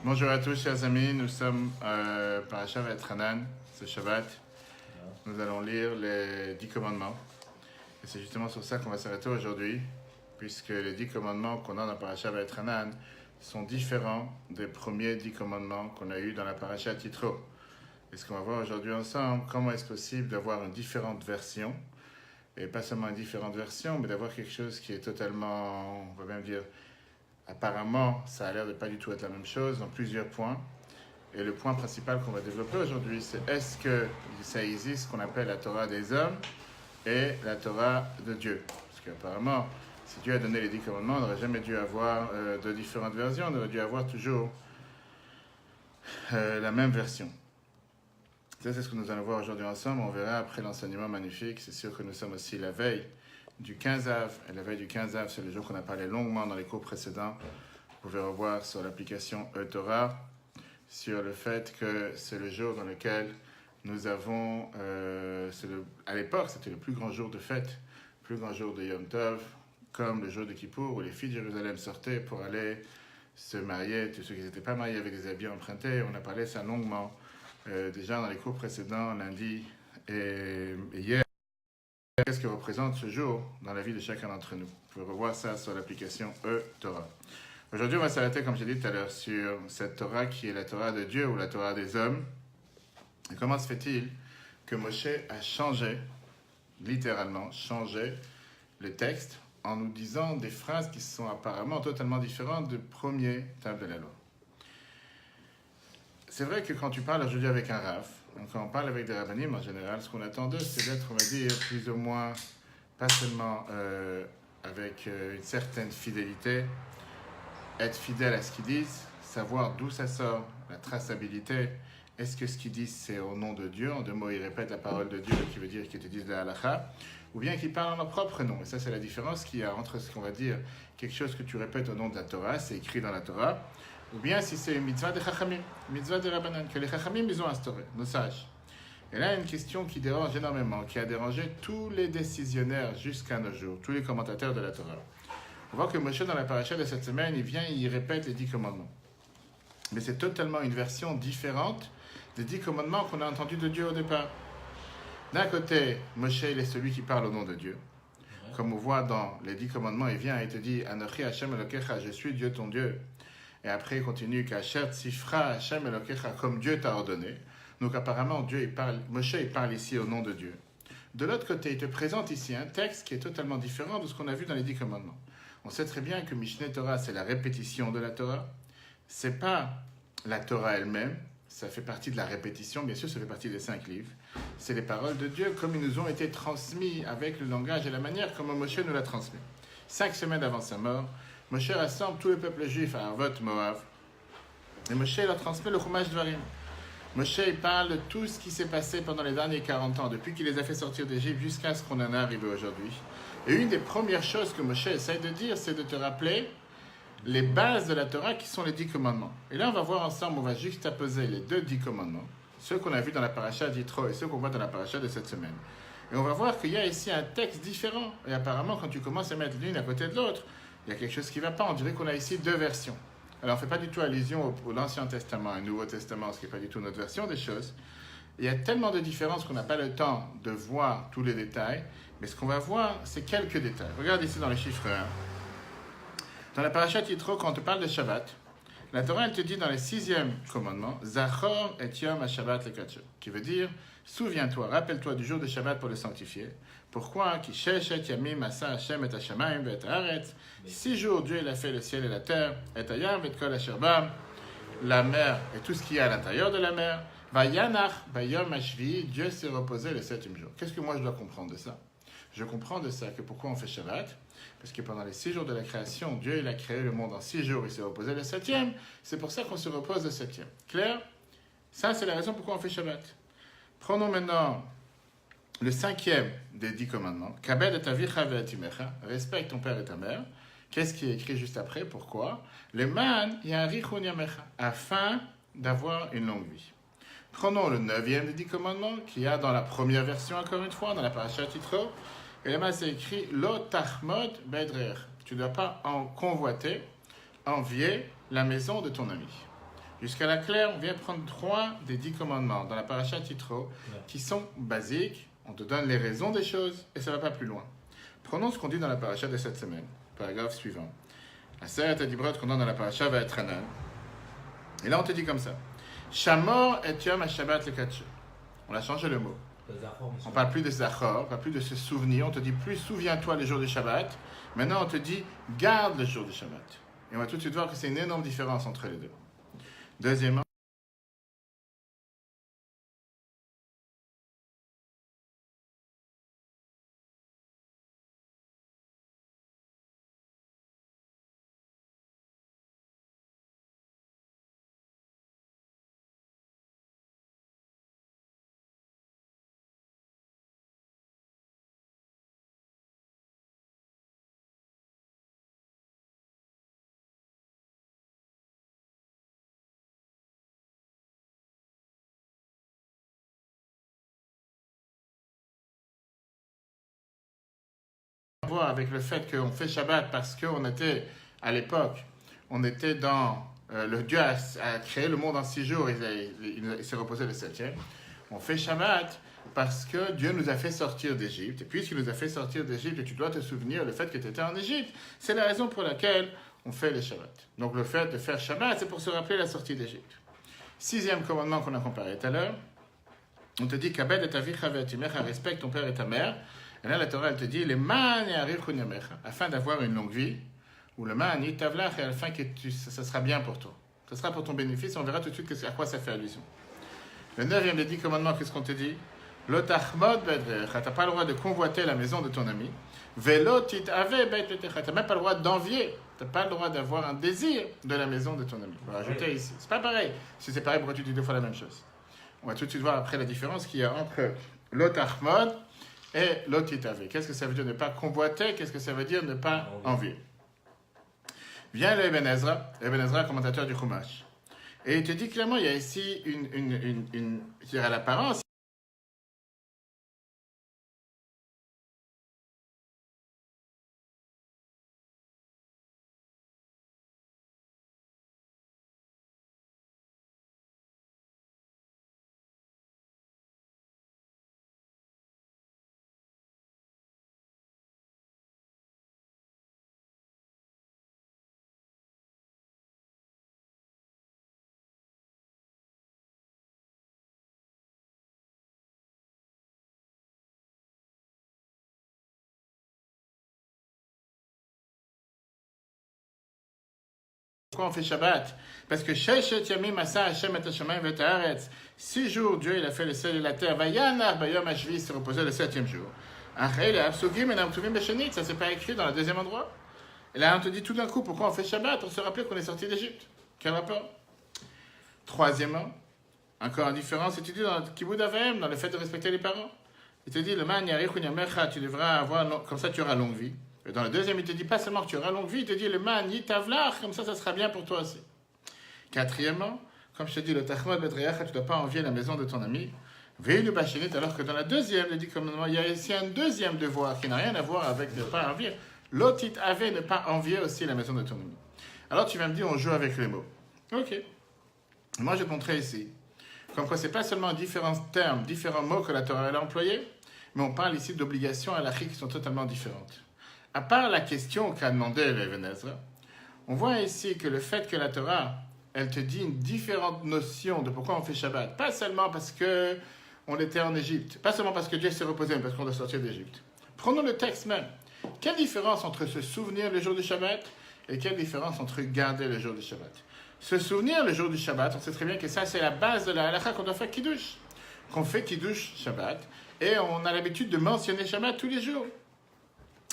Bonjour à tous, chers amis. Nous sommes Parashat Vayetranan, ce Shabbat. Nous allons lire les 10 commandements. Et c'est justement sur ça qu'on va s'arrêter aujourd'hui, puisque les 10 commandements qu'on a dans Parashat Vayetranan sont différents des premiers 10 commandements qu'on a eus dans la Parashat Yitro. Et ce qu'on va voir aujourd'hui ensemble, comment est-ce possible d'avoir une différente version, et pas seulement une différente version, mais d'avoir quelque chose qui est totalement, on va même dire, apparemment, ça a l'air de pas du tout être la même chose dans plusieurs points. Et le point principal qu'on va développer aujourd'hui, c'est est-ce que ça existe ce qu'on appelle la Torah des hommes et la Torah de Dieu. Parce qu'apparemment, si Dieu a donné les 10 commandements, on n'aurait jamais dû avoir de différentes versions, on aurait dû avoir toujours la même version. Ça, c'est ce que nous allons voir aujourd'hui ensemble. On verra après l'enseignement magnifique. C'est sûr que nous sommes aussi la veille du 15 Av. Et la veille du 15 Av, c'est le jour qu'on a parlé longuement dans les cours précédents. Vous pouvez revoir sur l'application Torah, sur le fait que c'est le jour dans lequel nous avons, à l'époque, c'était le plus grand jour de fête, le plus grand jour de Yom Tov, comme le jour de Kippour, où les filles de Jérusalem sortaient pour aller se marier. Tous ceux qui n'étaient pas mariés avec des habits empruntés, on a parlé ça longuement déjà dans les cours précédents, lundi et hier. Qu'est-ce que représente ce jour dans la vie de chacun d'entre nous? Vous pouvez revoir ça sur l'application Torah. Aujourd'hui, on va s'arrêter, comme j'ai dit tout à l'heure, sur cette Torah qui est la Torah de Dieu ou la Torah des hommes. Et comment se fait-il que Moshe a changé, littéralement changé, le texte en nous disant des phrases qui sont apparemment totalement différentes du premier table de la loi? C'est vrai que quand tu parles aujourd'hui avec un rav, quand on parle avec des rabbinim en général, ce qu'on attend d'eux, c'est d'être, on va dire, plus ou moins, pas seulement avec une certaine fidélité, être fidèle à ce qu'ils disent, savoir d'où ça sort, la traçabilité. Est-ce que ce qu'ils disent, c'est au nom de Dieu? En deux mots, ils répètent la parole de Dieu, qui veut dire qu'ils te disent la halakha, ou bien qu'ils parlent en leur propre nom. Et ça, c'est la différence qu'il y a entre ce qu'on va dire, quelque chose que tu répètes au nom de la Torah, c'est écrit dans la Torah, ou bien si c'est une mitzvah de chachamim, mitzvah de rabbanan, que les chachamim, ils ont instauré, nos sages. Et là, une question qui dérange énormément, qui a dérangé tous les décisionnaires jusqu'à nos jours, tous les commentateurs de la Torah. On voit que Moshe, dans la paracha de cette semaine, il vient et il répète les 10 commandements. Mais c'est totalement une version différente des 10 commandements qu'on a entendus de Dieu au départ. D'un côté, Moshe, il est celui qui parle au nom de Dieu. Comme on voit dans les 10 commandements, il vient et te dit « Anochi Hashem Elokecha, je suis Dieu ton Dieu ». Et après, il continue qu'Asher Tzifra Hashem Elokecha, comme Dieu t'a ordonné. Donc apparemment, Moshe, il parle ici au nom de Dieu. De l'autre côté, il te présente ici un texte qui est totalement différent de ce qu'on a vu dans les 10 commandements. On sait très bien que Mishneh Torah, c'est la répétition de la Torah. C'est pas la Torah elle-même, ça fait partie de la répétition, bien sûr, ça fait partie des 5 livres. C'est les paroles de Dieu comme ils nous ont été transmis avec le langage et la manière comme Moshe nous l'a transmis. 5 semaines avant sa mort, Moshe rassemble tout le peuple juif à Arvot Moav. Et Moshe leur transmet le Chumash Dvarim. Moshe parle de tout ce qui s'est passé pendant les derniers 40 ans, depuis qu'il les a fait sortir d'Égypte jusqu'à ce qu'on en est arrivé aujourd'hui. Et une des premières choses que Moshe essaie de dire, c'est de te rappeler les bases de la Torah qui sont les 10 commandements. Et là, on va voir ensemble, on va juxtaposer les 10 commandements, ceux qu'on a vus dans la paracha d'Yitro et ceux qu'on voit dans la paracha de cette semaine. Et on va voir qu'il y a ici un texte différent. Et apparemment, quand tu commences à mettre l'une à côté de l'autre, il y a quelque chose qui ne va pas. On dirait qu'on a ici 2 versions. Alors, on ne fait pas du tout allusion au l'Ancien Testament et au Nouveau Testament, ce qui n'est pas du tout notre version des choses. Il y a tellement de différences qu'on n'a pas le temps de voir tous les détails. Mais ce qu'on va voir, c'est quelques détails. Regarde ici dans le chiffre 1. Dans la parashat Yitro, quand on te parle de Shabbat, la Torah, elle te dit dans le 6e commandement, Zachor et Yom HaShabbat lekadshon, qui veut dire, souviens-toi, rappelle-toi du jour de Shabbat pour le sanctifier. Pourquoi? Ki sheshet yamim asa Hashem et hashamayim et haaretz. 6 jours, Dieu il a fait le ciel et la terre, et hayam et kol asher bam, la mer et tout ce qu'il y a à l'intérieur de la mer. Vayanach bayom hashvi, Dieu s'est reposé le 7e jour. Qu'est-ce que moi je dois comprendre de ça? Je comprends de ça que pourquoi on fait Shabbat? Parce que pendant les 6 jours de la création, Dieu il a créé le monde en 6 jours, il s'est reposé le 7e. C'est pour ça qu'on se repose le 7e. Clair? Ça, c'est la raison pourquoi on fait Shabbat. Prenons maintenant le 5e des 10 commandements. Kabed et avicha ve'etimecha, respecte ton père et ta mère. Qu'est-ce qui est écrit juste après? Pourquoi? Le man ya'arichun yamecha, afin d'avoir une longue vie. Prenons le 9e des 10 commandements, qu'il y a dans la première version, encore une fois, dans la parashat Yitro. Et là-bas, c'est écrit « Lo tachmod bedrer ». Tu ne dois pas en convoiter, envier la maison de ton ami. jusqu'à la claire, on vient prendre 3 des 10 commandements dans la paracha Titro, qui sont basiques. On te donne les raisons des choses et ça ne va pas plus loin. Prenons ce qu'on dit dans la paracha de cette semaine, paragraphe suivant. Aseret Adibrot qu'on donne dans la paracha va être Hanan. Et là, on te dit comme ça. Shamor et Yom HaShabbat le Katshe. On a changé le mot. On ne parle plus de Zachor, on ne parle plus de se souvenir. On te dit plus souviens-toi les jours du Shabbat. Maintenant, on te dit garde le jour du Shabbat. Et on va tout de suite voir que c'est une énorme différence entre les deux. Deuxièmement, voir avec le fait qu'on fait Shabbat parce qu'on était, à l'époque, on était dans... le Dieu a créé le monde en 6 jours, il s'est reposé le 7e. On fait Shabbat parce que Dieu nous a fait sortir d'Égypte. Et puisqu'il nous a fait sortir d'Égypte, et tu dois te souvenir le fait que tu étais en Égypte, c'est la raison pour laquelle on fait les Shabbats. Donc le fait de faire Shabbat, c'est pour se rappeler la sortie d'Égypte. 6e commandement qu'on a comparé tout à l'heure, on te dit qu'Abed et Avicha ve'atimecha, respecte ton père et ta mère. Et là, la Torah, elle te dit, les man afin d'avoir une longue vie, ou le man yitavlach, et afin que ça sera bien pour toi. Ça sera pour ton bénéfice, on verra tout de suite à quoi ça fait allusion. Le 9e des 10 commandements, qu'est-ce qu'on te dit? L'otachmod bedrecha, t'as pas le droit de convoiter la maison de ton ami. Velotit ave beit letecha, t'as même pas le droit d'envier. T'as pas le droit d'avoir un désir de la maison de ton ami. On va rajouter ici. C'est pas pareil. Si c'est pareil, pourquoi tu dis 2 fois la même chose? On va tout de suite voir après la différence qu'il y a entre l'otachmod et l'otitave. Qu'est-ce que ça veut dire ne pas convoiter? Qu'est-ce que ça veut dire ne pas envier? Vient le Ibn Ezra, commentateur du Chumash. Et il te dit clairement, il y a ici je dirais l'apparence. Pourquoi on fait Shabbat? Parce que 6 jours, Dieu il a fait le ciel et la terre. Il s'est reposé le 7e jour. Ça, c'est pas écrit dans le 2e endroit. Et là, on te dit tout d'un coup, pourquoi on fait Shabbat? On se rappelait qu'on est sorti d'Égypte. Quel rapport? 3e, encore en différence, c'est dit dans le Kibud Avayim, dans le fait de respecter les parents. Il te dit, le man tu devras avoir, comme ça tu auras longue vie. Et dans le 2e, il te dit pas seulement que tu auras longue vie, il te dit le man yitavlach, comme ça sera bien pour toi aussi. 4e, comme je te dis, le tachmod bedreyacha, tu ne dois pas envier la maison de ton ami. Veille bachinit, alors que dans la 2e, il dit commandement, il y a ici un 2e devoir qui n'a rien à voir avec ne pas envier. L'otit avait ne pas envier aussi la maison de ton ami. Alors tu vas me dire, on joue avec les mots. Ok. Moi, je vais te montrer ici. Comme quoi, ce n'est pas seulement différents termes, différents mots que la Torah a employés, mais on parle ici d'obligations halachiques qui sont totalement différentes. À part la question qu'a demandé l'Ibn Ezra, on voit ici que le fait que la Torah, elle te dit une différente notion de pourquoi on fait Shabbat. Pas seulement parce qu'on était en Égypte, pas seulement parce que Dieu s'est reposé, mais parce qu'on doit sortir d'Égypte. Prenons le texte même. Quelle différence entre se souvenir le jour du Shabbat et quelle différence entre garder le jour du Shabbat? Se souvenir le jour du Shabbat, on sait très bien que ça c'est la base de la halakha qu'on doit faire Kiddush. Qu'on fait Kiddush Shabbat et on a l'habitude de mentionner Shabbat tous les jours.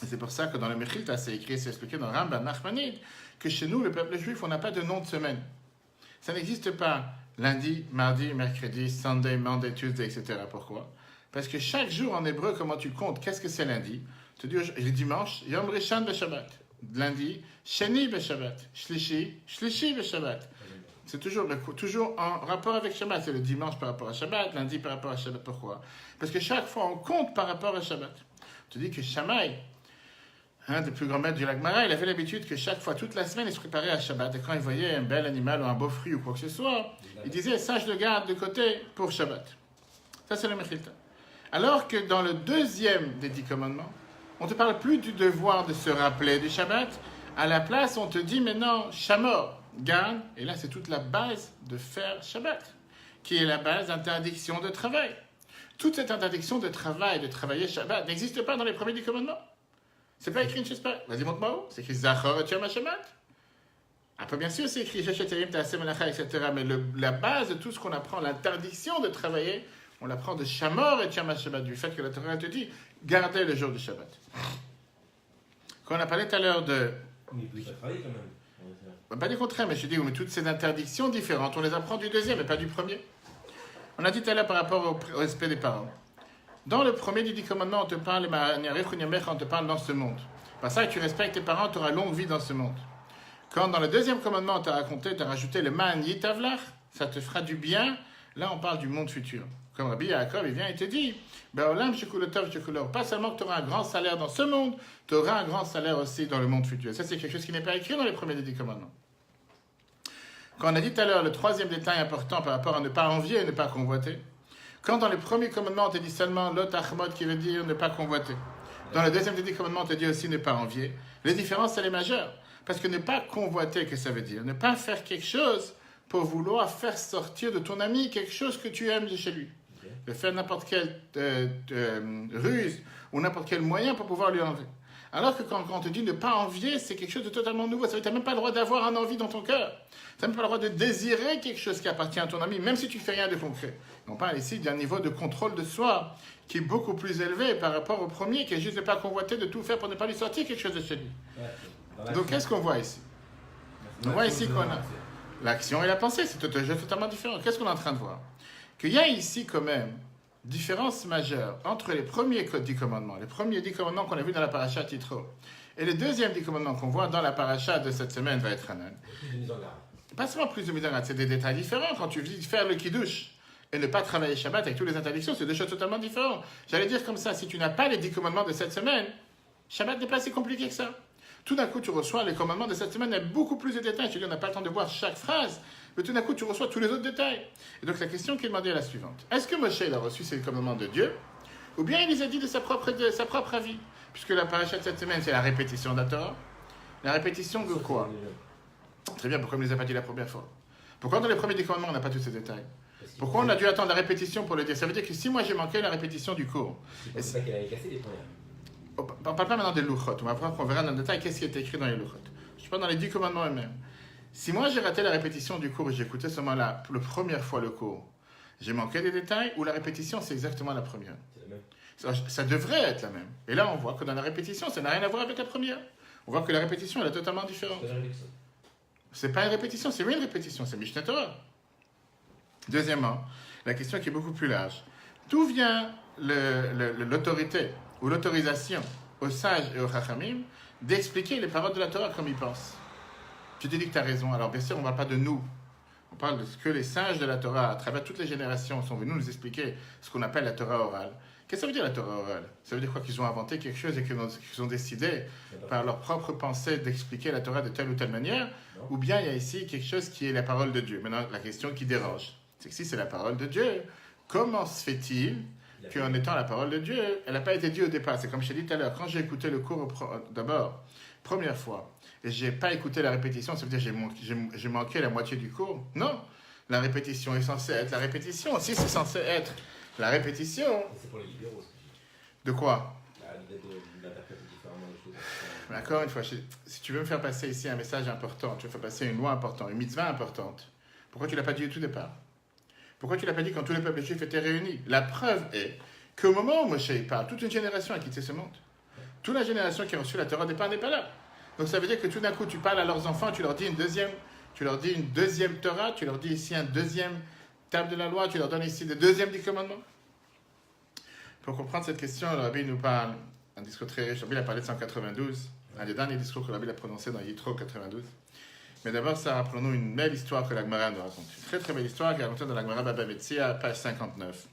Et c'est pour ça que dans le Mechilta, c'est écrit, c'est expliqué dans Rambam Nachmanide, que chez nous, le peuple juif, on n'a pas de nom de semaine. Ça n'existe pas lundi, mardi, mercredi, Sunday, Monday, Tuesday, etc. Pourquoi? Parce que chaque jour en hébreu, comment tu comptes? Qu'est-ce que c'est lundi? Tu dis le dimanche, Yom Rishon B'Shabbat. Lundi, Sheni B'Shabbat. Shlishi B'Shabbat. C'est toujours en rapport avec Shabbat. C'est le dimanche par rapport à Shabbat, lundi par rapport à Shabbat. Pourquoi? Parce que chaque fois, on compte par rapport à Shabbat. Tu dis que Shammai, un des plus grands maîtres du Lagmara, il avait l'habitude que chaque fois, toute la semaine, il se préparait à Shabbat. Et quand il voyait un bel animal ou un beau fruit ou quoi que ce soit, il disait, ça je le garde de côté pour Shabbat. Ça c'est le Mechilta. Alors que dans le deuxième des 10 commandements, on ne te parle plus du devoir de se rappeler du Shabbat. À la place, on te dit maintenant, Shamor, garde. Et là, c'est toute la base de faire Shabbat, qui est la base d'interdiction de travail. Toute cette interdiction de travail, de travailler Shabbat, n'existe pas dans les premiers 10 commandements. C'est pas écrit une chose pas. Vas-y, montre-moi où. C'est écrit Zachor et Yom Shabbat. Après, bien sûr, c'est écrit Shechet Ta'aseh Melacha, etc. Mais la base de tout ce qu'on apprend, l'interdiction de travailler, on l'apprend de Shamor et Yom Shabbat, du fait que la Torah te dit gardez le jour du Shabbat. Quand on a parlé tout à l'heure de. Mais il peut pas travailler quand même. Pas du contraire, mais je dis, mais toutes ces interdictions différentes, on les apprend du deuxième et pas du premier. On a dit tout à l'heure par rapport au respect des parents. Dans le premier des 10 commandements, on te parle, on te parle dans ce monde. Par ça, que tu respectes tes parents, tu auras longue vie dans ce monde. Quand dans le deuxième commandement, on t'a raconté, tu as rajouté le man yitavlach, ça te fera du bien, là on parle du monde futur. Comme Rabbi Yaakov, il vient et te dit, pas seulement que tu auras un grand salaire dans ce monde, tu auras un grand salaire aussi dans le monde futur. Ça, c'est quelque chose qui n'est pas écrit dans les premiers des 10 commandements. Quand on a dit tout à l'heure, le troisième détail important par rapport à ne pas envier et ne pas convoiter, quand dans les premiers commandements, on te dit seulement lot achmod qui veut dire ne pas convoiter. Dans le deuxième des 10 commandements, on te dit aussi ne pas envier. Les différences, elle est majeure. Parce que ne pas convoiter, que ça veut dire? Ne pas faire quelque chose pour vouloir faire sortir de ton ami quelque chose que tu aimes de chez lui. De faire n'importe quelle ruse ou n'importe quel moyen pour pouvoir lui enlever. Alors que quand on te dit ne pas envier, c'est quelque chose de totalement nouveau. Ça veut dire que tu n'as même pas le droit d'avoir un envie dans ton cœur. Tu n'as même pas le droit de désirer quelque chose qui appartient à ton ami, même si tu ne fais rien de concret. On parle ici d'un niveau de contrôle de soi qui est beaucoup plus élevé par rapport au premier, qui est juste de ne pas convoiter, de tout faire pour ne pas lui sortir quelque chose de chez lui. Donc qu'est-ce qu'on voit ici? On voit ici qu'on a l'action et la pensée, c'est totalement différent. Qu'est-ce qu'on est en train de voir? Qu'il y a ici quand même différence majeure entre les premiers 10 commandements, les premiers 10 commandements qu'on a vus dans la paracha Titro, et le deuxième 10 commandements qu'on voit dans la paracha de cette semaine va être Hanan. Pas seulement plus de mise en garde, c'est des détails différents. Quand tu vis faire le kiddush et ne pas travailler Shabbat avec toutes les interdictions, c'est deux choses totalement différentes. J'allais dire comme ça, si tu n'as pas les 10 commandements de cette semaine, Shabbat n'est pas si compliqué que ça. Tout d'un coup, tu reçois les commandements de cette semaine, il y a beaucoup plus de détails. Je te dis, on n'a pas le temps de voir chaque phrase, mais tout d'un coup, tu reçois tous les autres détails. Et donc, la question qui est demandée est la suivante. Est-ce que Moshe il a reçu ces commandements de Dieu, ou bien il les a dit de sa propre avis? Puisque la paracha de cette semaine, c'est la répétition de la Torah. La répétition de quoi? Très bien, pourquoi il ne les a pas dit la première fois? Pourquoi dans les premiers 10 commandements, on n'a pas tous ces détails? Pourquoi on a dû attendre la répétition pour le dire? Ça veut dire que si moi j'ai manqué la répétition du cours... C'est pas qu'elle avait cassé les premières. On ne parle pas maintenant des louchot, on verra dans le détail qu'est-ce qui est écrit dans les louchot. Je ne suis pas dans les 10 commandements eux-mêmes. Si moi j'ai raté la répétition du cours et j'écoutais seulement la première fois le cours, j'ai manqué des détails ou la répétition c'est exactement la première? C'est la même. Ça devrait être la même. Et là on voit que dans la répétition ça n'a rien à voir avec la première. On voit que la répétition elle est totalement différente. C'est pas une répétition, c'est une répétition, c'est Mishneh Torah. Deuxièmement, la question qui est beaucoup plus large. D'où vient l'autorité ou l'autorisation aux sages et aux chachamim d'expliquer les paroles de la Torah comme ils pensent? Tu te dis que tu as raison. Alors bien sûr, on ne parle pas de nous. On parle de ce que les sages de la Torah, à travers toutes les générations, sont venus nous expliquer ce qu'on appelle la Torah orale. Qu'est-ce que ça veut dire la Torah orale? Ça veut dire quoi? Qu'ils ont inventé quelque chose et qu'ils ont décidé par leur propre pensée d'expliquer la Torah de telle ou telle manière? Ou bien il y a ici quelque chose qui est la parole de Dieu? Maintenant, la question qui dérange, c'est que si c'est la parole de Dieu, comment se fait-il qu'en étant la parole de Dieu, elle n'a pas été due au départ? C'est comme je t'ai dit tout à l'heure, quand j'ai écouté le cours d'abord, première fois, et je n'ai pas écouté la répétition, ça veut dire que j'ai manqué la moitié du cours? Non, la répétition est censée être la répétition. Si c'est censé être la répétition... C'est pour les libéraux. De quoi? D'interpréter différemment les choses. Mais encore une fois, si tu veux me faire passer ici un message important, tu veux faire passer une loi importante, une mitzvah importante, pourquoi tu ne l'as pas dit au tout départ? Pourquoi tu ne l'as pas dit quand tous les peuples juifs étaient réunis? La preuve est qu'au moment où Moshe parle, toute une génération a quitté ce monde. Toute la génération qui a reçu la Torah au départ n'est pas là. Donc ça veut dire que tout d'un coup, tu parles à leurs enfants, tu leur dis une deuxième Torah, tu leur dis ici un deuxième table de la loi, tu leur donnes ici le deuxième 10 commandements. Pour comprendre cette question, le Rabbi nous parle, un discours très riche. Le Rabbi a parlé de 192, un des derniers discours que le Rabbi a prononcé dans Yitro 92. Mais d'abord, ça rappelons-nous une belle histoire que la Gemara nous raconte. Une très très belle histoire qui est racontée dans la Gemara Baba Metzia, page 59.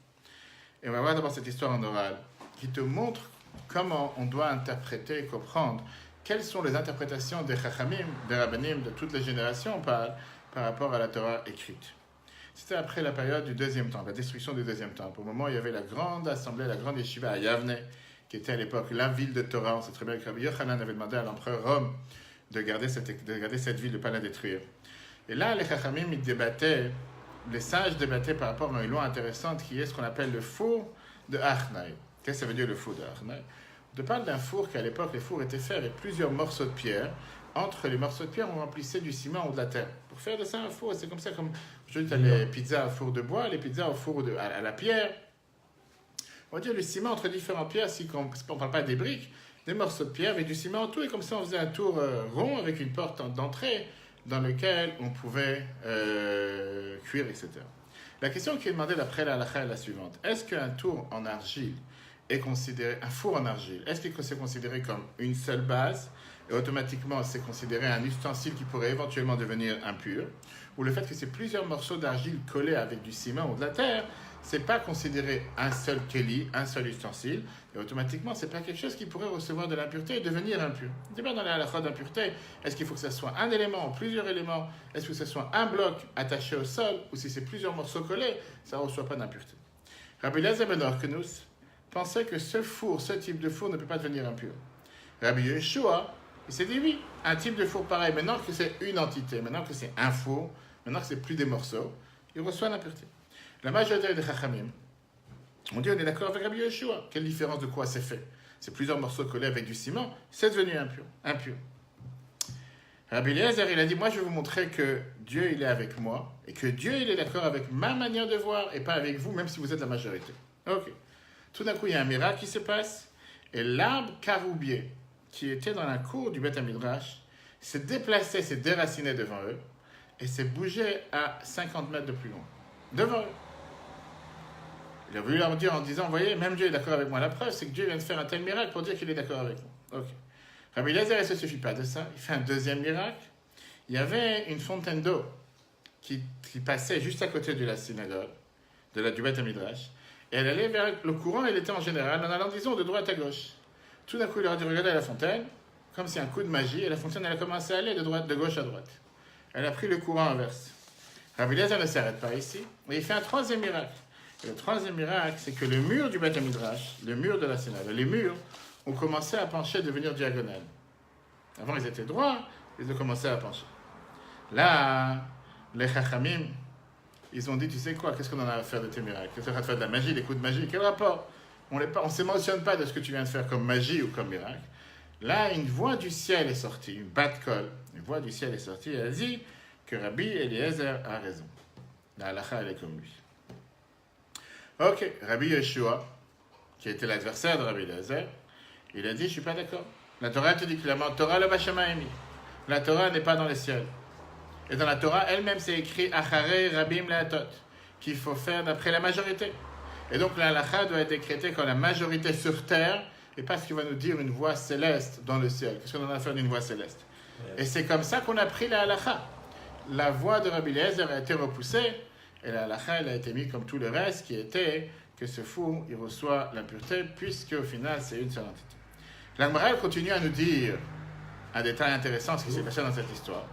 Et on va voir d'abord cette histoire en oral, qui te montre comment on doit interpréter et comprendre quelles sont les interprétations des Chachamim, des Rabbanim de toutes les générations par rapport à la Torah écrite. C'était après la période du deuxième temple, la destruction du deuxième temple. Au moment où il y avait la grande assemblée, la grande yeshiva à Yavne, qui était à l'époque la ville de Torah. On sait très bien que Rabbi Yochanan avait demandé à l'empereur Rome de garder cette ville, de ne pas la détruire. Et là, les Chachamim, ils débattaient, les sages débattaient par rapport à une loi intéressante qui est ce qu'on appelle le four de Achnai. Qu'est-ce que ça veut dire le four de Achnai? On parle d'un four qu'à l'époque, les fours étaient faits avec plusieurs morceaux de pierre. Entre les morceaux de pierre, on remplissait du ciment ou de la terre. Pour faire de ça un four, c'est comme ça, comme je dis, tu as les pizzas au four de bois, les pizzas au four à la pierre. On va dire le ciment entre différentes pierres, on ne parle pas des briques, des morceaux de pierre avec du ciment en tout, et comme ça on faisait un tour rond avec une porte d'entrée dans lequel on pouvait cuire, etc. La question qui est demandée d'après la halakha est la suivante. Est-ce qu'un tour en argile est considéré, un four en argile, est-ce que c'est considéré comme une seule base et automatiquement c'est considéré un ustensile qui pourrait éventuellement devenir impur, ou le fait que c'est plusieurs morceaux d'argile collés avec du ciment ou de la terre, c'est pas considéré un seul keli, un seul ustensile, et automatiquement c'est pas quelque chose qui pourrait recevoir de l'impureté et devenir impur. On n'est pas dans la halakha d'impureté, est-ce qu'il faut que ce soit un élément ou plusieurs éléments, est-ce que ce soit un bloc attaché au sol, ou si c'est plusieurs morceaux collés, ça ne reçoit pas d'impureté. Rabbi Eliezer ben Orkenus pensait que ce type de four ne peut pas devenir impur. Rabbi Yeshua, il s'est dit oui, un type de four pareil, maintenant que c'est une entité, maintenant que c'est un four, maintenant que c'est plus des morceaux, il reçoit l'impureté. La majorité des Chachamim, on dit on est d'accord avec Rabbi Yeshua. Quelle différence de quoi c'est fait? C'est plusieurs morceaux collés avec du ciment, c'est devenu impur. Rabbi Eliezer, il a dit, moi je vais vous montrer que Dieu il est avec moi, et que Dieu il est d'accord avec ma manière de voir, et pas avec vous, même si vous êtes la majorité. Ok. Tout d'un coup, il y a un miracle qui se passe, et l'arbre caroubier, qui était dans la cour du Beth Midrash, s'est déplacé, s'est déraciné devant eux, et s'est bougé à 50 mètres de plus loin. Devant eux. Il a voulu leur dire en disant, voyez, même Dieu est d'accord avec moi. La preuve, c'est que Dieu vient de faire un tel miracle pour dire qu'il est d'accord avec moi. Ok. Rabbi Eliezer, il ne se suffit pas de ça. Il fait un deuxième miracle. Il y avait une fontaine d'eau qui passait juste à côté de la synagogue, du Beth Midrash, et elle allait vers le courant, elle était en général en allant, disons, de droite à gauche. Tout d'un coup, il leur a dit, regardez la fontaine, comme si un coup de magie, et la fontaine, elle a commencé à aller de gauche à droite. Elle a pris le courant inverse. Rabbi Eliezer ne s'arrête pas ici, mais il fait un troisième miracle. Et le troisième miracle, c'est que le mur du Beth Midrash, le mur de la synagogue, les murs ont commencé à pencher, devenir diagonales. Avant, ils étaient droits, ils ont commencé à pencher. Là, les Chachamim, ils ont dit, tu sais quoi, qu'est-ce qu'on en a à faire de tes miracles? Qu'est-ce qu'on a à faire de la magie, des coups de magie? Quel rapport? On ne s'émotionne pas de ce que tu viens de faire comme magie ou comme miracle. Là, une voix du ciel est sortie, une bat-kol. Une voix du ciel est sortie et elle dit que Rabbi Eliezer a raison. La halakha, elle est comme lui. Ok, Rabbi Yeshua, qui était l'adversaire de Rabbi Eliezer, il a dit, je ne suis pas d'accord. La Torah te dit clairement, Torah le Bashamaimi. La Torah n'est pas dans les ciels. Et dans la Torah elle-même, c'est écrit Acharei Rabim Leatot, qu'il faut faire d'après la majorité. Et donc la halakha doit être décrétée comme la majorité sur terre, et pas ce qui va nous dire une voix céleste dans le ciel. Qu'est-ce qu'on en a à faire d'une voix céleste? Et c'est comme ça qu'on a pris la halakha. La voix de Rabbi Eliezer a été repoussée, et la halakha elle a été mise comme tout le reste, qui était que ce four, il reçoit l'impureté, puisque au final, c'est une seule entité. La Gemara continue à nous dire un détail intéressant, ce qui s'est passé dans cette histoire.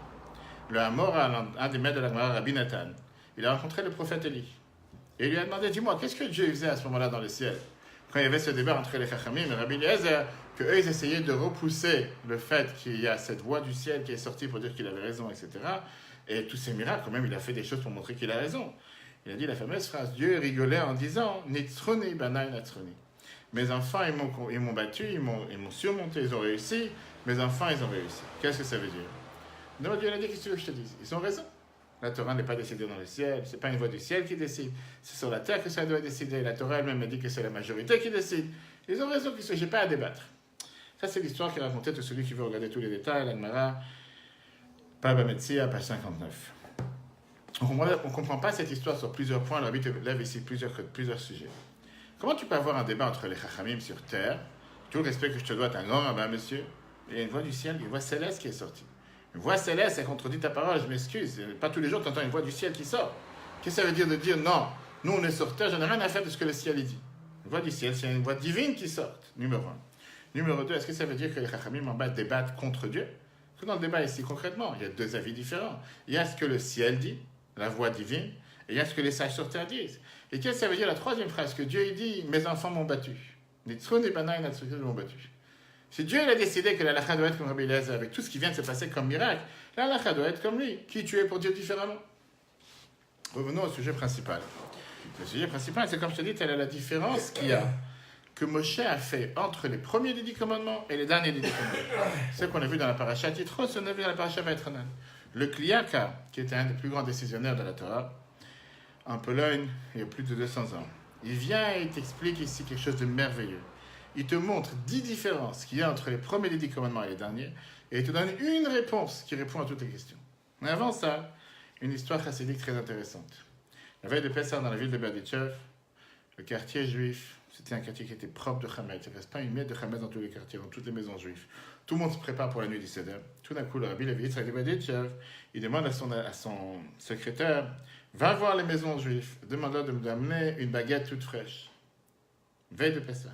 Le Hamor, un des maîtres de la Gemara, Rabbi Nathan, il a rencontré le prophète Élie. Et il lui a demandé, dis-moi, qu'est-ce que Dieu faisait à ce moment-là dans le ciel? Quand il y avait ce débat entre les Chachamim et Rabbi Eliezer, qu'eux, ils essayaient de repousser le fait qu'il y a cette voix du ciel qui est sortie pour dire qu'il avait raison, etc. Et tous ces miracles, quand même, il a fait des choses pour montrer qu'il a raison. Il a dit la fameuse phrase, Dieu rigolait en disant, Nitzroni banai natzroni. Mes enfants, ils m'ont battu, ils m'ont surmonté, ils ont réussi. Mes enfants, ils ont réussi. Qu'est-ce que ça veut dire? Non, Dieu a dit, qu'est-ce que je te dis? Ils ont raison. La Torah n'est pas décidée dans le ciel, ce n'est pas une voix du ciel qui décide. C'est sur la terre que ça doit décider. La Torah elle-même a dit que c'est la majorité qui décide. Ils ont raison, je n'ai pas à débattre. Ça, c'est l'histoire qui est racontée de celui qui veut regarder tous les détails, la Gemara, Baba Metzia, page 59. On ne comprend pas cette histoire sur plusieurs points. Le Rabbi lève ici plusieurs sujets. Comment tu peux avoir un débat entre les Chachamim sur terre, tout le respect que je te dois, t'es un grand rabbin, monsieur, et il y a une voix du ciel, une voix céleste qui est sortie. Une voix céleste, elle contredit ta parole, je m'excuse. Pas tous les jours tu entends une voix du ciel qui sort. Qu'est-ce que ça veut dire de dire non, nous on est sur terre, j'en ai rien à faire de ce que le ciel dit. Une voix du ciel, c'est une voix divine qui sort, numéro 1. Numéro 2, est-ce que ça veut dire que les Chachamim en bas débattent contre Dieu? Parce que dans le débat ici, concrètement, il y a deux avis différents. Il y a ce que le ciel dit, la voix divine, et il y a ce que les sages sur terre disent. Et qu'est-ce que ça veut dire la troisième phrase? Que Dieu il dit, mes enfants m'ont battu. Nitzrun et Bana et Natsuki m'ont battu. Si Dieu il a décidé que la halakha doit être comme Rabbi Eliezer, avec tout ce qui vient de se passer comme miracle, la halakha doit être comme lui, qui tu es pour Dieu différemment. Revenons au sujet principal. Le sujet principal, c'est comme je te dis, telle est la différence qu'il y a, que Moshe a fait entre les premiers des 10 commandements et les derniers des 10 commandements. C'est ce qu'on a vu dans la paracha Titros, on a vu dans la paracha Vaïtranan. Le Kliyaka, qui était un des plus grands décisionnaires de la Torah, en Pologne, il y a plus de 200 ans, il vient et il t'explique ici quelque chose de merveilleux. Il te montre 10 différences qu'il y a entre les premiers des 10 commandements et les derniers, et il te donne une réponse qui répond à toutes les questions. Mais avant ça, une histoire chassidique très intéressante. La veille de Pessah, dans la ville de Berdichev, le quartier juif, c'était un quartier qui était propre de Hametz. Il ne reste pas une miette de Hametz dans tous les quartiers, dans toutes les maisons juives. Tout le monde se prépare pour la nuit du Seder. Tout d'un coup, le Rabbi Levi Yitzhak de Berdichev, il demande à son secrétaire, va voir les maisons juives, demande-leur de me amener une baguette toute fraîche. Veille de Pessah.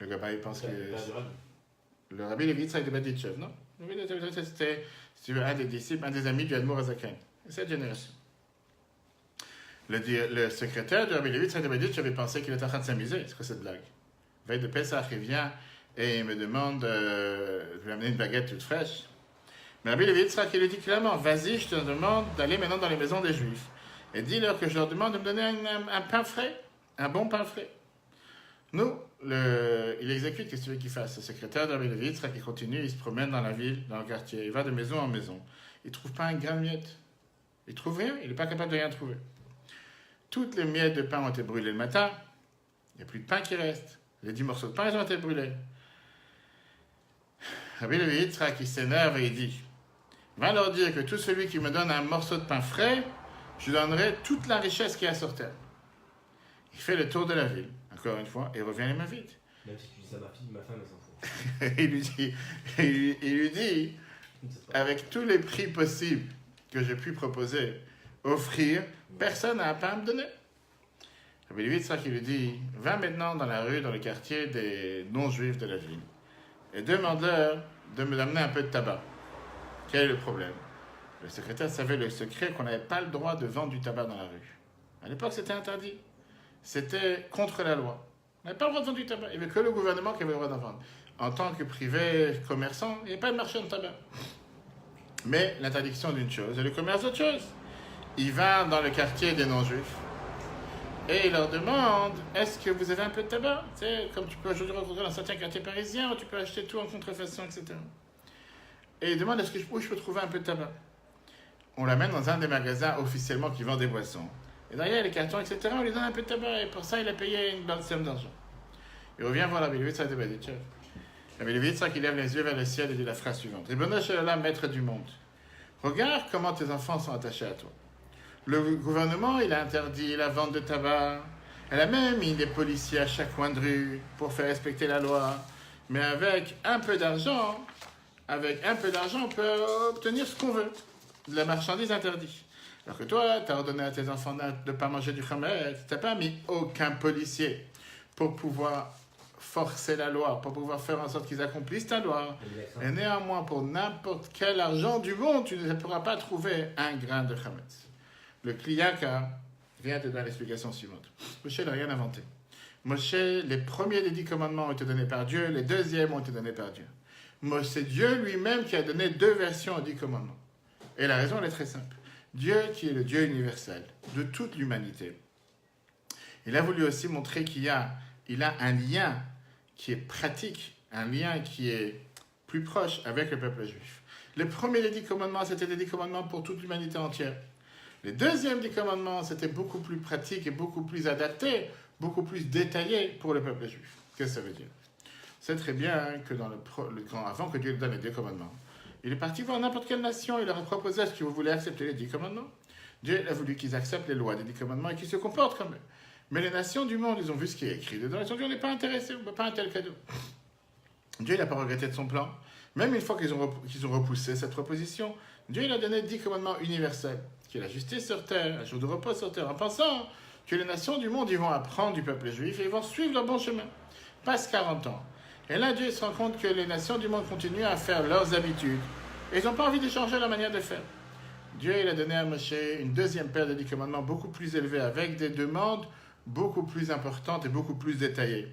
Le gars, il pense que... Le Rabbi Levi Yitzhak de Berdichev, non? Le Rabbi Levi Yitzhak, c'était, si tu veux, un des disciples, un des amis du Admor Azaken. Cette génération. Le secrétaire de Rabbi Levi Yitzhak de Berdichev avait pensé qu'il était en train de s'amuser. C'est quoi cette blague? Veille de Pessah, il vient et il me demande de lui amener une baguette toute fraîche. Mais Rabbi Levi Yitzhak, il lui dit clairement, vas-y, je te demande d'aller maintenant dans les maisons des Juifs. Et dis-leur que je leur demande de me donner un pain frais, un bon pain frais. Nous, il exécute, qu'est-ce que tu veux qu'il fasse? Le secrétaire de Rabbi Levi Yitzhak, il continue, il se promène dans la ville, dans le quartier, il va de maison en maison. Il ne trouve pas un grain de miette. Il ne trouve rien, il n'est pas capable de rien trouver. Toutes les miettes de pain ont été brûlées le matin, il n'y a plus de pain qui reste. Les 10 morceaux de pain, ils ont été brûlés. Rabbi Levi Yitzhak, il s'énerve et il dit, va leur dire que tout celui qui me donne un morceau de pain frais, je donnerai toute la richesse qu'il y a sur terre. Il fait le tour de la ville, encore une fois, et revient les mains vides. Même si tu dis ça à ma fille, ma femme, elle s'en fout. il lui dit, avec tous les prix possibles que j'ai pu proposer, offrir, personne n'a un pain à me donner. Rabbi Levi Yitzhak, il lui dit, va maintenant dans la rue, dans le quartier des non-juifs de la ville, et demande-leur de me donner un peu de tabac. Quel est le problème? Le secrétaire savait le secret qu'on n'avait pas le droit de vendre du tabac dans la rue. À l'époque, c'était interdit. C'était contre la loi. On n'avait pas le droit de vendre du tabac. Il n'y avait que le gouvernement qui avait le droit d'en vendre. En tant que privé commerçant, il n'y avait pas de marché de tabac. Mais l'interdiction d'une chose et le commerce d'autre chose. Il va dans le quartier des non-juifs et il leur demande, est-ce que vous avez un peu de tabac? Tu sais, comme tu peux aujourd'hui rencontrer dans certains quartiers parisiens où tu peux acheter tout en contrefaçon, etc. Et il demande, où je peux trouver un peu de tabac? On l'amène dans un des magasins officiellement qui vend des boissons. Et derrière les cartons, etc., on lui donne un peu de tabac et pour ça, il a payé une bonne somme d'argent. Il revient voir Rabbi Levi Yitzhak de Berdichev. Rabbi Levi Yitzhak, il lève les yeux vers le ciel et dit la phrase suivante. Ribono shel olam, maître du monde, regarde comment tes enfants sont attachés à toi. Le gouvernement, il a interdit la vente de tabac. Elle a même mis des policiers à chaque coin de rue pour faire respecter la loi. Mais avec un peu d'argent, on peut obtenir ce qu'on veut. De la marchandise interdite. Alors que toi, tu as ordonné à tes enfants de ne pas manger du chametz. Tu n'as pas mis aucun policier pour pouvoir forcer la loi, pour pouvoir faire en sorte qu'ils accomplissent ta loi. Et néanmoins, pour n'importe quel argent du monde, tu ne pourras pas trouver un grain de chametz. Le Kliyaka vient te donner l'explication suivante. Moshe n'a rien inventé. Moshe, les premiers des 10 commandements ont été donnés par Dieu, les deuxièmes ont été donnés par Dieu. C'est Dieu lui-même qui a donné 2 versions aux 10 commandements. Et la raison, elle est très simple. Dieu, qui est le Dieu universel de toute l'humanité, il a voulu aussi montrer il a un lien qui est pratique, un lien qui est plus proche avec le peuple juif. Les premiers des 10 commandements, c'était des 10 commandements pour toute l'humanité entière. Les deuxièmes 10 commandements, c'était beaucoup plus pratique et beaucoup plus adapté, beaucoup plus détaillé pour le peuple juif. Qu'est-ce que ça veut dire? C'est très bien que avant que Dieu donne les 10 commandements, il est parti voir n'importe quelle nation, il leur a proposé, est-ce que vous voulez accepter les 10 commandements? Dieu a voulu qu'ils acceptent les lois des 10 commandements et qu'ils se comportent comme eux. Mais les nations du monde, ils ont vu ce qui est écrit dedans, ils ont dit, on n'est pas intéressés, on ne veut pas un tel cadeau. Dieu n'a pas regretté de son plan. Même une fois qu'ils ont repoussé cette proposition, Dieu il a donné 10 commandements universels, qui est la justice sur terre, un jour de repos sur terre, en pensant que les nations du monde, ils vont apprendre du peuple juif et ils vont suivre leur bon chemin. Passe 40 ans. Et là, Dieu se rend compte que les nations du monde continuent à faire leurs habitudes. Et ils n'ont pas envie de changer la manière de faire. Dieu il a donné à Moshe une deuxième paire de 10 commandements beaucoup plus élevés, avec des demandes beaucoup plus importantes et beaucoup plus détaillées.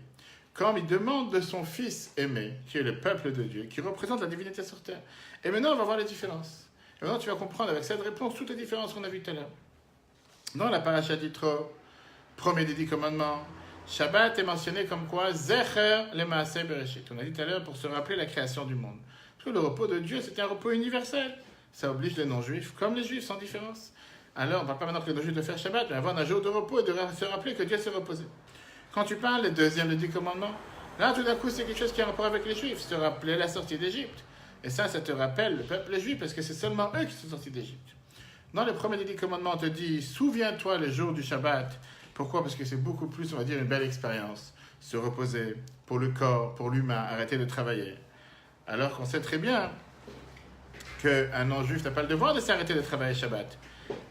Comme il demande de son fils aimé, qui est le peuple de Dieu, qui représente la divinité sur terre. Et maintenant, on va voir les différences. Et maintenant, tu vas comprendre avec cette réponse toutes les différences qu'on a vues tout à l'heure. Dans la paracha d'Yitro, premier des 10 commandements, Shabbat est mentionné comme quoi Zecher le Maaseh Bereshit. On a dit tout à l'heure pour se rappeler la création du monde. Parce que le repos de Dieu, c'était un repos universel. Ça oblige les non-juifs, comme les juifs, sans différence. Alors, on ne parle pas maintenant que les non-juifs de faire Shabbat, mais avoir un jour de repos et de se rappeler que Dieu s'est reposé. Quand tu parles des deuxièmes des 10 commandements, là, tout d'un coup, c'est quelque chose qui a un rapport avec les juifs. Se rappeler la sortie d'Égypte. Et ça te rappelle le peuple juif, parce que c'est seulement eux qui sont sortis d'Égypte. Dans le premier des 10 commandements, on te dit, souviens-toi le jour du Shabbat. Pourquoi? Parce que c'est beaucoup plus, on va dire, une belle expérience. Se reposer pour le corps, pour l'humain, arrêter de travailler. Alors qu'on sait très bien qu'un non-juif n'a pas le devoir de s'arrêter de travailler Shabbat.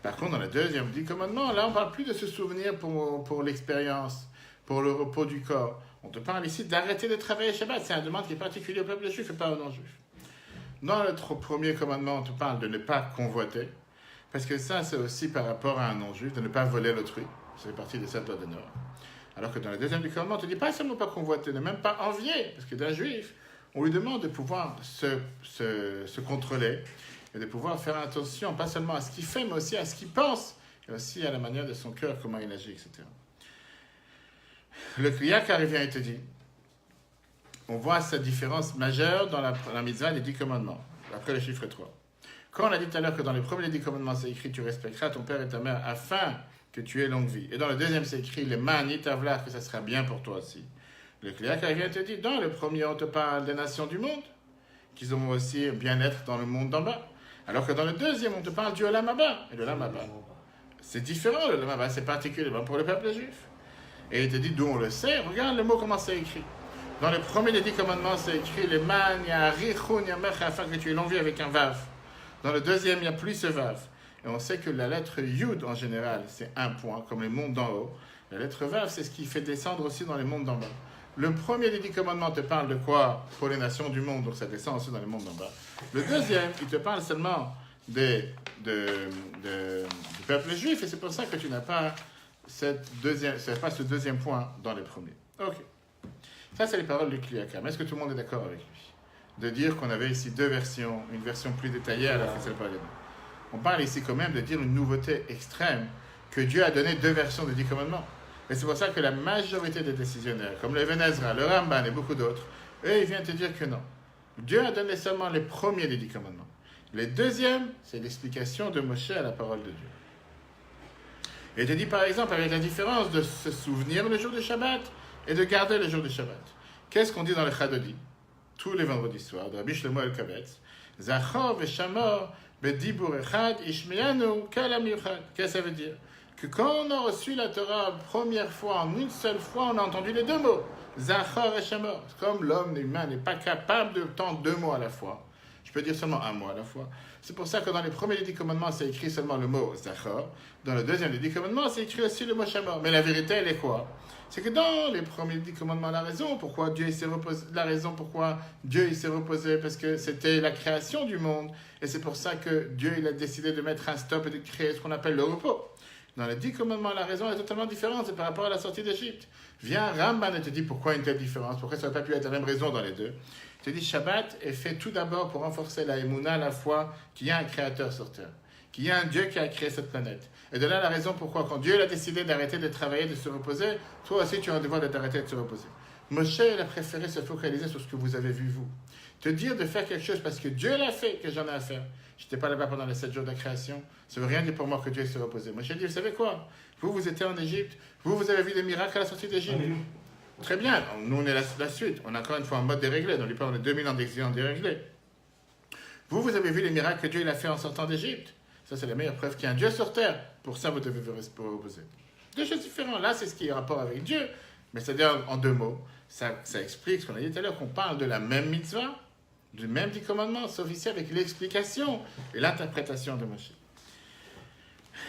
Par contre, dans le deuxième 10 commandements, là, on ne parle plus de se souvenir pour l'expérience, pour le repos du corps. On te parle ici d'arrêter de travailler Shabbat. C'est une demande qui est particulière au peuple juif et pas aux non-juifs. Dans le premier commandement, on te parle de ne pas convoiter. Parce que ça, c'est aussi par rapport à un non-juif, de ne pas voler l'autrui. Ça fait partie des 7 lois d'honneur. Alors que dans le deuxième du commandement, on te dit pas seulement pas convoiter, ne même pas envier. Parce que d'un juif, on lui demande de pouvoir se contrôler et de pouvoir faire attention, pas seulement à ce qu'il fait, mais aussi à ce qu'il pense, et aussi à la manière de son cœur, comment il agit, etc. Le Kriya qui vient et te dit, on voit cette différence majeure dans la mitzvah des 10 commandements, après le chiffre 3. Quand on a dit tout à l'heure que dans les premiers 10 commandements, c'est écrit, tu respecteras ton père et ta mère afin que tu aies longue vie. Et dans le deuxième, c'est écrit, les mani tavlar, que ça sera bien pour toi aussi. Le Kriya qui vient te dit, dans le premier, on te parle des nations du monde, qu'ils ont aussi bien-être dans le monde d'en bas. Alors que dans le deuxième, on te parle du Olam Haba. Et le Olam Haba, c'est différent, le Olam Haba, c'est particulièrement pour le peuple juif. Et il te dit, d'où on le sait, regarde le mot comment c'est écrit. Dans le premier des 10 commandements, c'est écrit, les man, ya'arichun, ya'mecha, afin que tu aies longue vie avec un vav. Dans le deuxième, il n'y a plus ce vav. Et on sait que la lettre Yud, en général, c'est un point, comme les mondes d'en haut. La lettre vav, c'est ce qui fait descendre aussi dans les mondes d'en bas. Le premier des 10 commandements te parle de quoi? Pour les nations du monde, donc ça descend aussi dans les mondes d'en bas. Le deuxième, il te parle seulement du peuple juif, et c'est pour ça que tu n'as pas ce deuxième point dans les premiers. Ok. Ça, c'est les paroles du Kliyakam. Est-ce que tout le monde est d'accord avec lui? De dire qu'on avait ici deux versions, une version plus détaillée alors que c'est le paradigme. On parle ici quand même de dire une nouveauté extrême, que Dieu a donné deux versions des 10 commandements. Et c'est pour ça que la majorité des décisionnaires, comme le Even Ezra, le Ramban et beaucoup d'autres, eux, ils viennent te dire que non. Dieu a donné seulement les premiers des 10 commandements. Les deuxièmes, c'est l'explication de Moshe à la parole de Dieu. Et il te dit par exemple, avec la différence de se souvenir le jour du Shabbat et de garder le jour du Shabbat. Qu'est-ce qu'on dit dans le Chadodi, tous les vendredis soirs, de Rabbi Shlomo El-Kavetz, Zachor veshamor bedibur echad ishmeyanu kalam yuchad. Qu'est-ce que ça veut dire? Que quand on a reçu la Torah la première fois, en une seule fois, on a entendu les deux mots. Zachor et Shamor. Comme l'homme humain n'est pas capable de tendre deux mots à la fois. Je peux dire seulement un mot à la fois. C'est pour ça que dans les premiers des 10 commandements, c'est écrit seulement le mot Zachor. Dans le deuxième des 10 commandements, c'est écrit aussi le mot Shamor. Mais la vérité, elle est quoi? C'est que dans les premiers 10 commandements, la raison pourquoi Dieu s'est reposé, parce que c'était la création du monde. Et c'est pour ça que Dieu il a décidé de mettre un stop et de créer ce qu'on appelle le repos. Dans les 10 commandements, la raison est totalement différente, c'est par rapport à la sortie d'Égypte. Viens, Ramban et te dit pourquoi une telle différence, pourquoi ça n'a pas pu être la même raison dans les deux. Il te dit Shabbat est fait tout d'abord pour renforcer la Emouna, la foi, qu'il y a un créateur sur terre, qu'il y a un Dieu qui a créé cette planète. Et de là la raison pourquoi, quand Dieu a décidé d'arrêter de travailler, de se reposer, toi aussi tu as un devoir d'arrêter de se reposer. Moshe il a préféré se focaliser sur ce que vous avez vu vous. Te dire de faire quelque chose parce que Dieu l'a fait, que j'en ai à faire. Je n'étais pas là-bas pendant les 7 jours de la création. Ça ne veut rien dire pour moi que Dieu s'est reposé. Moi, j'ai dit, vous savez quoi? Vous étiez en Égypte. Vous avez vu des miracles à la sortie d'Égypte. Très bien. Nous, on est la suite. On est encore une fois en mode déréglé. Dans l'Égypte, on est 2000 ans d'exil en déréglé. Vous avez vu les miracles que Dieu il a fait en sortant d'Égypte. Ça, c'est la meilleure preuve qu'il y a un Dieu sur terre. Pour ça, vous devez vous reposer. Deux choses différentes. Là, c'est ce qui est en rapport avec Dieu. Mais c'est-à-dire, en deux mots, ça explique ce qu'on a dit tout à l'heure, qu'on parle de la même mitzvah, du même 10 commandements, sauf ici avec l'explication et l'interprétation de Moshe.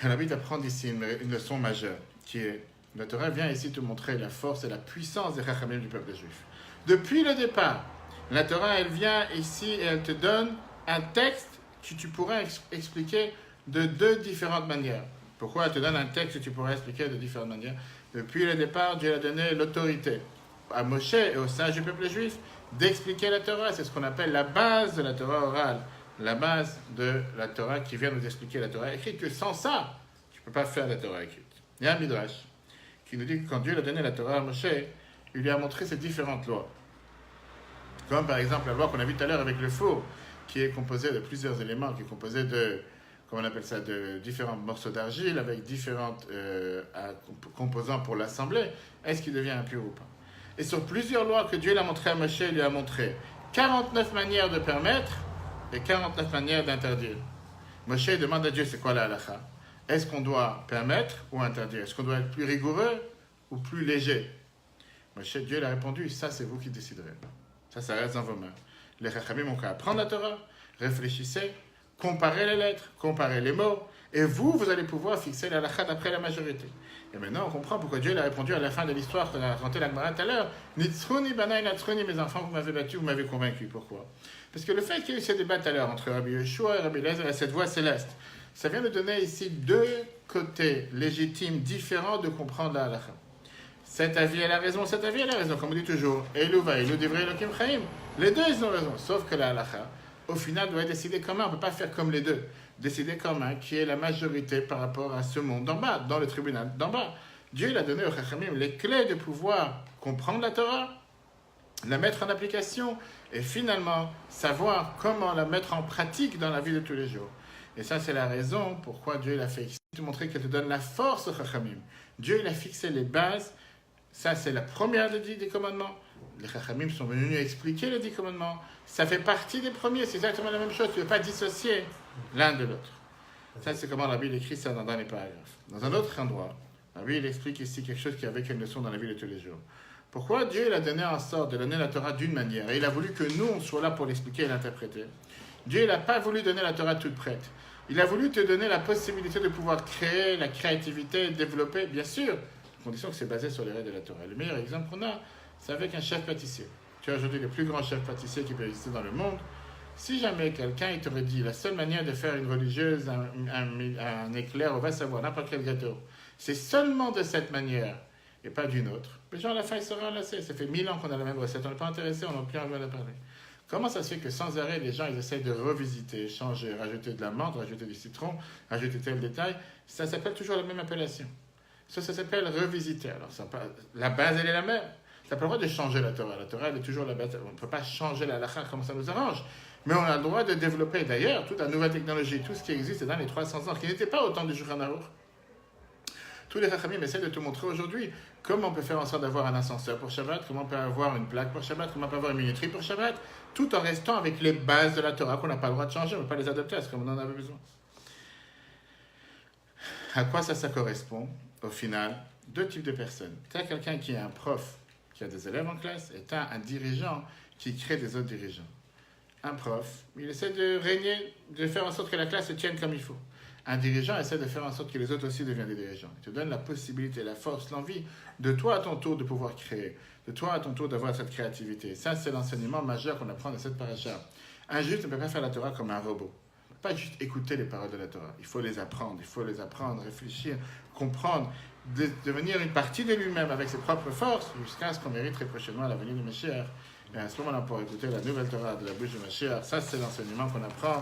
On a envie d'apprendre ici une leçon majeure, qui est, la Torah vient ici te montrer la force et la puissance des Chachamim du peuple juif. Depuis le départ, la Torah, elle vient ici et elle te donne un texte que tu pourrais expliquer de deux différentes manières. Pourquoi elle te donne un texte que tu pourrais expliquer de différentes manières? Depuis le départ, Dieu a donné l'autorité à Moshe et aux sages du peuple juif d'expliquer la Torah. C'est ce qu'on appelle la base de la Torah orale, la base de la Torah qui vient nous expliquer la Torah écrite, que sans ça, tu ne peux pas faire la Torah écrite. Il y a un Midrash qui nous dit que quand Dieu a donné la Torah à Moshe, il lui a montré ces différentes lois. Comme par exemple la loi qu'on a vue tout à l'heure avec le four, qui est composé de plusieurs éléments, qui est composé de, comment on appelle ça, de différents morceaux d'argile avec différents composants pour l'assembler. Est-ce qu'il devient impur ou pas? Et sur plusieurs lois que Dieu l'a montré à Moshe, il lui a montré 49 manières de permettre et 49 manières d'interdire. Moshe demande à Dieu, c'est quoi la halakha? Est-ce qu'on doit permettre ou interdire? Est-ce qu'on doit être plus rigoureux ou plus léger? Moshe, Dieu l'a répondu, ça c'est vous qui déciderez. Ça reste dans vos mains. Les Chachamim ont qu'à apprendre la Torah, réfléchissez, comparez les lettres, comparez les mots, et vous allez pouvoir fixer la halakha d'après la majorité. Et maintenant, on comprend pourquoi Dieu l'a répondu à la fin de l'histoire qu'on a raconté la Gemara tout à l'heure. Nitzruni banai natzruni, mes enfants, vous m'avez battu, vous m'avez convaincu. Pourquoi? Parce que le fait qu'il y ait eu ce débat tout à l'heure entre Rabbi Yeshua et Rabbi Eliezer et cette voix céleste, ça vient de donner ici deux côtés légitimes, différents de comprendre la halakha. Cet avis a la raison, cet avis a la raison, comme on dit toujours. Elu va elu divrei Elokim chaim. Les deux, ils ont raison. Sauf que la halakha, au final, doit décider commun. On ne peut pas faire comme les deux. Décider commun, qui est la majorité par rapport à ce monde d'en bas, dans le tribunal d'en bas. Dieu il a donné aux Chachamim les clés de pouvoir comprendre la Torah, la mettre en application et finalement savoir comment la mettre en pratique dans la vie de tous les jours. Et ça, c'est la raison pourquoi Dieu l'a fait ici, te montrer qu'elle te donne la force aux Chachamim. Dieu il a fixé les bases. Ça, c'est la première des 10 commandements. Les Chachamim sont venus expliquer les 10 commandements. Ça fait partie des premiers, c'est exactement la même chose. Tu ne veux pas dissocier l'un de l'autre. Ça, c'est comment la Bible écrit ça dans les paragraphes. Dans un autre endroit, la Bible explique ici quelque chose qui avait une leçon dans la vie de tous les jours. Pourquoi Dieu il a donné en sorte de donner la Torah d'une manière et il a voulu que nous, on soit là pour l'expliquer et l'interpréter. Dieu il n'a pas voulu donner la Torah toute prête. Il a voulu te donner la possibilité de pouvoir créer, la créativité, développer, bien sûr, à condition que c'est basé sur les règles de la Torah. Le meilleur exemple qu'on a, c'est avec un chef pâtissier. Tu as aujourd'hui les plus grands chefs pâtissiers qui peuvent exister dans le monde. Si jamais quelqu'un il t'aurait dit la seule manière de faire une religieuse, un éclair, on va savoir, n'importe quel gâteau, c'est seulement de cette manière et pas d'une autre, les gens à la fin ils seraient enlacés. Ça fait 1000 ans qu'on a la même recette, on n'est pas intéressé, on n'a plus envie de parler. Comment ça se fait que sans arrêt, les gens ils essayent de revisiter, changer, rajouter de la menthe, rajouter du citron, rajouter tel détail? Ça s'appelle toujours la même appellation. Ça s'appelle revisiter. Alors, la base, elle est la même. Tu n'as pas le droit de changer la Torah. La Torah, elle est toujours la base. On ne peut pas changer la halakha comme ça nous arrange. Mais on a le droit de développer, d'ailleurs, toute la nouvelle technologie, tout ce qui existe dans les 300 ans, qui n'était pas au temps du Shulchan Aruch. Tous les Chachamim essaient de te montrer aujourd'hui comment on peut faire en sorte d'avoir un ascenseur pour Shabbat, comment on peut avoir une plaque pour Shabbat, comment on peut avoir une minuterie pour Shabbat, tout en restant avec les bases de la Torah qu'on n'a pas le droit de changer, on ne peut pas les adapter à ce qu'on en avait besoin. À quoi ça correspond, au final? Deux types de personnes. Tu as quelqu'un qui est un prof, qui a des élèves en classe, et tu as un dirigeant qui crée des autres dirigeants. Un prof, il essaie de régner, de faire en sorte que la classe se tienne comme il faut. Un dirigeant essaie de faire en sorte que les autres aussi deviennent des dirigeants. Il te donne la possibilité, la force, l'envie de toi à ton tour de pouvoir créer, de toi à ton tour d'avoir cette créativité. Ça, c'est l'enseignement majeur qu'on apprend de cette paracha. Un juif ne peut pas faire la Torah comme un robot. Il ne peut pas juste écouter les paroles de la Torah. Il faut les apprendre, réfléchir, comprendre, devenir une partie de lui-même avec ses propres forces jusqu'à ce qu'on mérite très prochainement la venue du Mashiach. Et à ce moment-là, on pourra écouter la nouvelle Torah de la bouche du Mashiach. Ça, c'est l'enseignement qu'on apprend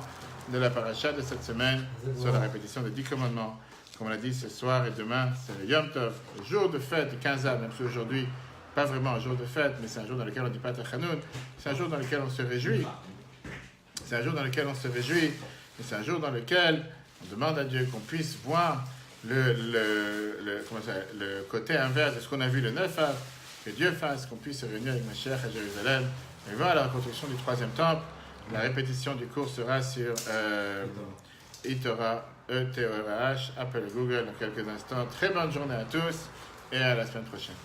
de la paracha de cette semaine sur la répétition des 10 commandements. Comme on l'a dit, ce soir et demain, c'est le Yom Tov, le jour de fête de 15 ans, même si aujourd'hui, pas vraiment un jour de fête, mais c'est un jour dans lequel on ne dit pas Tachanoun, c'est un jour dans lequel on se réjouit. C'est un jour dans lequel on se réjouit, et c'est un jour dans lequel on demande à Dieu qu'on puisse voir le côté inverse de ce qu'on a vu le 9 av, que Dieu fasse qu'on puisse se réunir avec Mashiach à Jérusalem et voir la reconstruction du 3e temple. La répétition du cours sera sur eTorah, E-T-O-R-A-H, Apple Google dans quelques instants. Très bonne journée à tous et à la semaine prochaine.